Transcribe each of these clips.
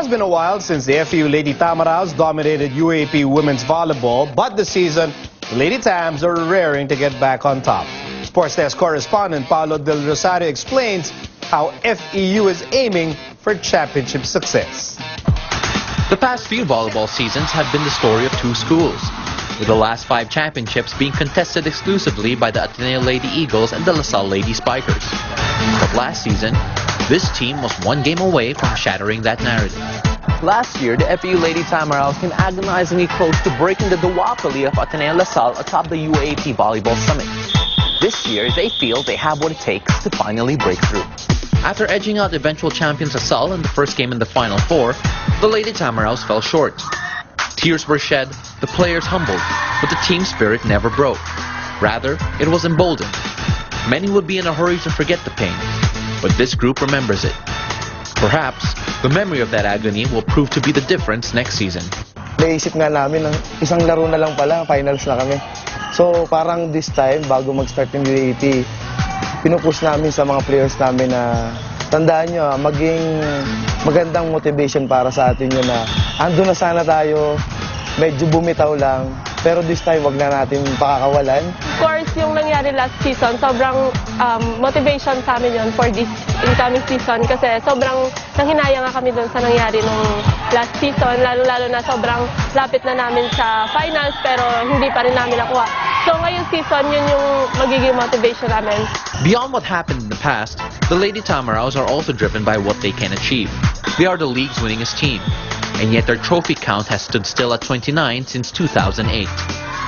It's been a while since the FEU Lady Tamaraws dominated UAP women's volleyball, but this season, the Lady Tams are raring to get back on top. Sports Desk correspondent Paolo Del Rosario explains how FEU is aiming for championship success. The past few volleyball seasons have been the story of two schools, with the last 5 championships being contested exclusively by the Ateneo Lady Eagles and the LaSalle Lady Spikers. But last season, this team was one game away from shattering that narrative. Last year, the FEU Lady Tamaraws came agonizingly close to breaking the duopoly of Ateneo LaSalle atop the UAP Volleyball Summit. This year, they feel they have what it takes to finally break through. After edging out eventual champions LaSalle in the first game in the Final Four, the Lady Tamaraws fell short. Tears were shed, the players humbled, but the team spirit never broke. Rather, it was emboldened. Many would be in a hurry to forget the pain, but this group remembers it. Perhaps, the memory of that agony will prove to be the difference next season. Naisip nga namin, isang laro na lang pala, finals na kami. So parang this time, bago mag-start yung UAP, pinupush namin sa mga players namin na tandaan nyo, maging magandang motivation para sa atin yun na ando na sana tayo, medyo bumitaw lang, pero this time wag na natin pakakawalan. Of course, yung nangyari last season, sobrang motivation sa amin yun for this incoming season kasi sobrang nanghinaya nga kami dun sa nangyari nung last season, lalo-lalo na sobrang lapit na namin sa finals pero hindi pa rin namin nakuha. So ngayong season, yun yung magiging motivation namin. Beyond what happened in the past, the Lady Tamaraws are also driven by what they can achieve. They are the league's winningest team, and yet their trophy count has stood still at 29 since 2008.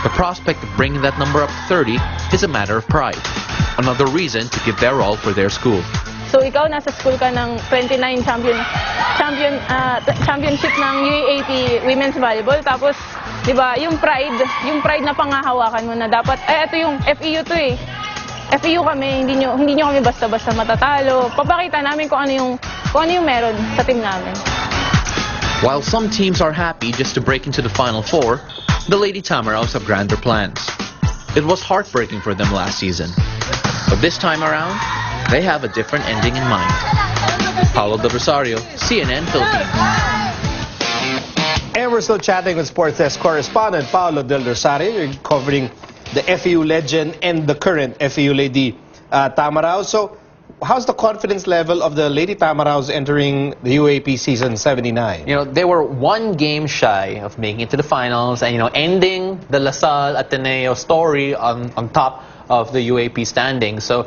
The prospect of bringing that number up to 30 is a matter of pride. Another reason to give their all for their school. So ikaw nasa school ka ng 29 championship ng UAP Women's Volleyball, tapos 'di ba, yung pride na pangahawakan mo na dapat ito yung FEU to eh. FEU kami, hindi nyo kami basta-basta matatalo. Papakita namin kung ano yung meron sa team namin. While some teams are happy just to break into the Final Four, the Lady Tamaraws have grander plans. It was heartbreaking for them last season, but this time around, they have a different ending in mind. Paolo Del Rosario, CNN Philippines. And we're still chatting with Sports Desk correspondent Paolo Del Rosario, covering the FEU legend and the current FEU Lady Tamaraws. So, how's the confidence level of the Lady Tamaraws entering the UAP season 79? You know, they were one game shy of making it to the finals and, ending the LaSalle Ateneo story on top of the UAP standings. So,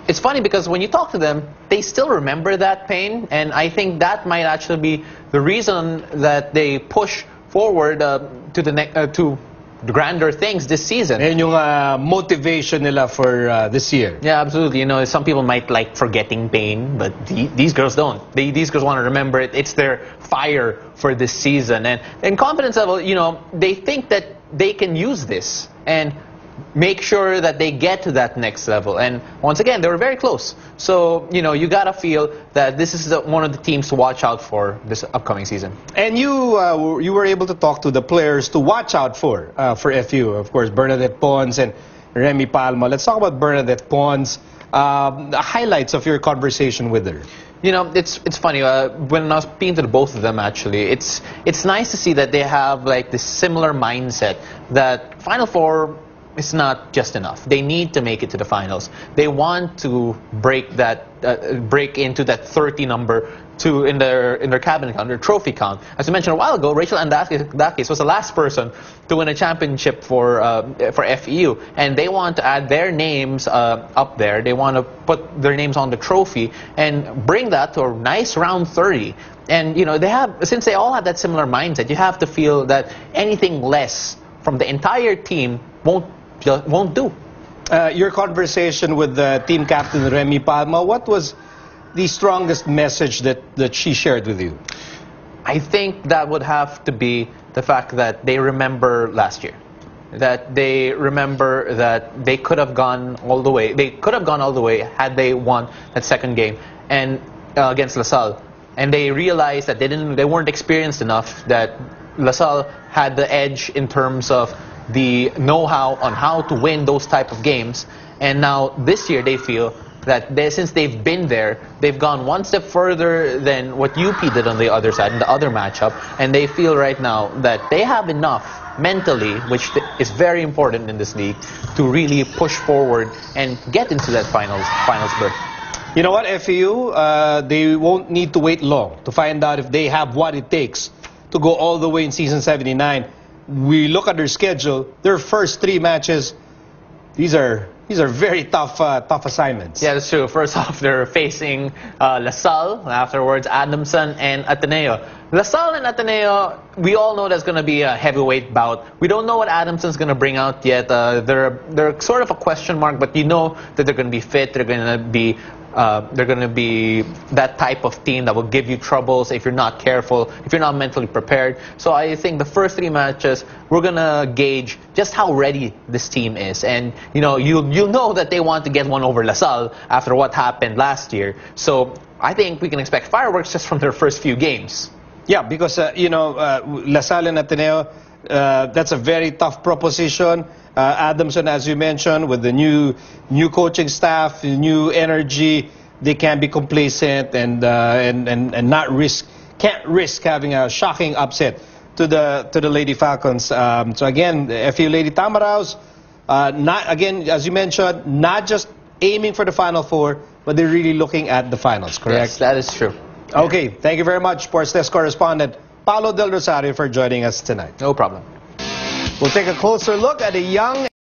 it's funny because when you talk to them, they still remember that pain, and I think that might actually be the reason that they push forward to the grander things this season. And yung motivation nila for this year. Yeah, absolutely. Some people might like forgetting pain, but these girls don't. These girls want to remember it. It's their fire for this season. And confidence level, they think that they can use this and make sure that they get to that next level. And once again, they were very close. So, you gotta feel that this is one of the teams to watch out for this upcoming season. And you were able to talk to the players to watch out for FEU. Of course, Bernadette Pons and Remy Palma. Let's talk about Bernadette Pons. The highlights of your conversation with her. It's funny, when I was speaking to both of them, actually, it's nice to see that they have like this similar mindset that Final Four is not just enough. They need to make it to the finals. They want to break into that 30 number in their cabinet count, their trophy count. As I mentioned a while ago, Rachel Andakis was the last person to win a championship for FEU, and they want to add their names up there. They want to put their names on the trophy and bring that to a nice round 30. And since they all have that similar mindset, you have to feel that anything less from the entire team won't do. Your conversation with the team captain Remy Palma, what was the strongest message that she shared with you? I think that would have to be the fact that they remember last year. That they remember that they could have gone all the way. They could have gone all the way had they won that second game and against LaSalle. And they realized that they weren't experienced enough, that LaSalle had the edge in terms of the know-how on how to win those type of games. And now this year they feel that since they've been there, they've gone one step further than what UP did on the other side, in the other matchup, and they feel right now that they have enough mentally, which is very important in this league, to really push forward and get into that finals berth. You know what, FEU, they won't need to wait long to find out if they have what it takes to go all the way in season 79. We look at their schedule, their first 3 matches, these are very tough assignments. Yeah, that's true. First off, they're facing LaSalle, afterwards Adamson and Ateneo. LaSalle and Ateneo, we all know that's going to be a heavyweight bout. We don't know what Adamson's going to bring out yet. They're sort of a question mark, but you know that they're going to be fit. They're going to be that type of team that will give you troubles if you're not careful, if you're not mentally prepared. So I think the first 3 matches, we're going to gauge just how ready this team is. And, you know, you'll know that they want to get one over LaSalle after what happened last year. So I think we can expect fireworks just from their first few games. Yeah, because, LaSalle and Ateneo, that's a very tough proposition. Adamson, as you mentioned, with the new coaching staff, new energy, they can't be complacent and can't risk having a shocking upset to the Lady Falcons. So again, the FEU Lady Tamaraws, as you mentioned, not just aiming for the Final Four, but they're really looking at the finals. Correct? Yes, that is true. Okay, thank you very much, Sports Desk correspondent Paolo Del Rosario, for joining us tonight. No problem. We'll take a closer look at a young